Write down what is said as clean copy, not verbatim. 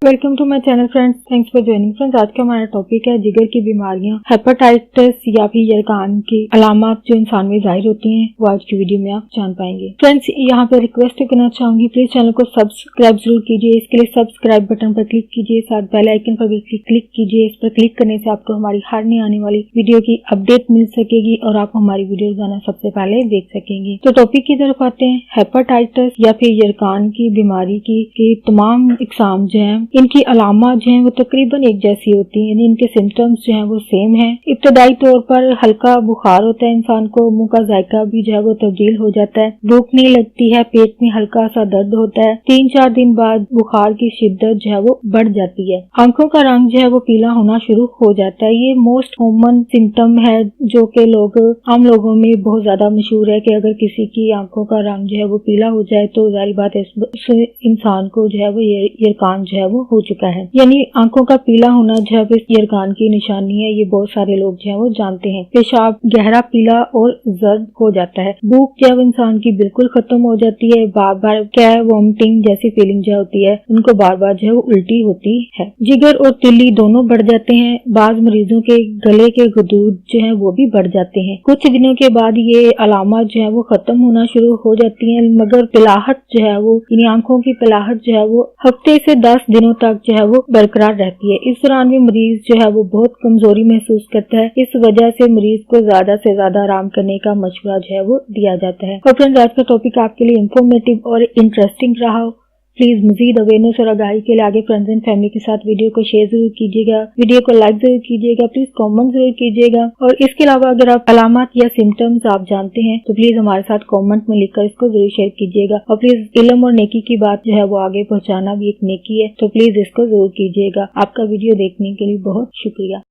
Welcome to my channel friends, thanks for joining friends. आज का हमारा टॉपिक है जिगर की बीमारियां, हेपेटाइटिस या फिर यरकान की अलामत जो इंसान में जाहिर होती हैं, वो आज की वीडियो में आप जान पाएंगे। फ्रेंड्स, यहाँ पे रिक्वेस्ट करना चाहूंगी, प्लीज चैनल को सब्सक्राइब जरूर कीजिए। इसके लिए सब्सक्राइब बटन पर क्लिक कीजिए, साथ बेल आइकन पर भी क्लिक कीजिए। इस पर क्लिक करने से आपको हमारी हर नई आने वाली वीडियो की अपडेट मिल सकेगी और आप हमारी वीडियो रोजाना सबसे पहले देख सकेंगे। तो टॉपिक की तरफ आते हैं। हेपेटाइटिस या फिर यरकान की बीमारी की तमाम इकसाम जो है, इनकी अलामत जो है वो तकरीबन एक जैसी होती है, यानी इनके सिम्टम्स जो है वो सेम है। इब्तदाई तौर पर हल्का बुखार होता है इंसान को, मुंह का जायका भी जो है वो तब्दील हो जाता है, भूख नहीं लगती है, पेट में हल्का सा दर्द होता है। 3-4 दिन बाद बुखार की शिद्दत जो है वो बढ़ जाती है। आंखों का रंग जो है वो पीला होना शुरू हो जाता है। ये मोस्ट कॉमन सिम्टम है जो कि आम लोगों में बहुत ज्यादा मशहूर है कि अगर किसी की आंखों का रंग जो है वो पीला हो जाए तो जाहिर बात है उस इंसान को जो है वो यरकान जो है वो हो चुका है। यानी आंखों का पीला होना जो है यरकान की निशानी है, ये बहुत सारे लोग जो है वो जानते हैं। पेशाब गहरा पीला और जर्द हो जाता है। भूख जो है इंसान की बिल्कुल खत्म हो जाती है। बार बार क्या है, वॉमिटिंग जैसी फीलिंग जो होती है, उनको बार बार जो है वो उल्टी होती है। जिगर और तिल्ली दोनों बढ़ जाते हैं। बाज मरीजों के गले के गदूद जो है वो भी बढ़ जाते हैं। कुछ दिनों के बाद ये अलामत जो है वो खत्म होना शुरू हो जाती है, मगर पिलाहट जो है वो, यानी आंखों की पिलाहट जो है वो हफ्ते से 10 दिनों तक जो है वो बरकरार रहती है। इस दौरान भी मरीज जो है वो बहुत कमजोरी महसूस करता है। इस वजह से मरीज को ज्यादा से ज्यादा आराम करने का मशवरा जो है वो दिया जाता है। और फ्रेंड्स, आज का टॉपिक आपके लिए इंफॉर्मेटिव और इंटरेस्टिंग रहा हो। प्लीज मजीद अवेयरनेस और आगाही के लिए आगे फ्रेंड्स एंड फैमिली के साथ वीडियो को शेयर जरूर कीजिएगा, वीडियो को लाइक जरूर कीजिएगा, प्लीज कमेंट जरूर कीजिएगा। और इसके अलावा अगर आप अलामत या सिम्टम्स आप जानते हैं तो प्लीज हमारे साथ कमेंट में लिखकर इसको जरूर शेयर कीजिएगा। और प्लीज इल्म और नेकी की बात जो है वो आगे पहुंचाना भी एक नेकी है, तो प्लीज इसको जरूर कीजिएगा। आपका वीडियो देखने के लिए बहुत शुक्रिया।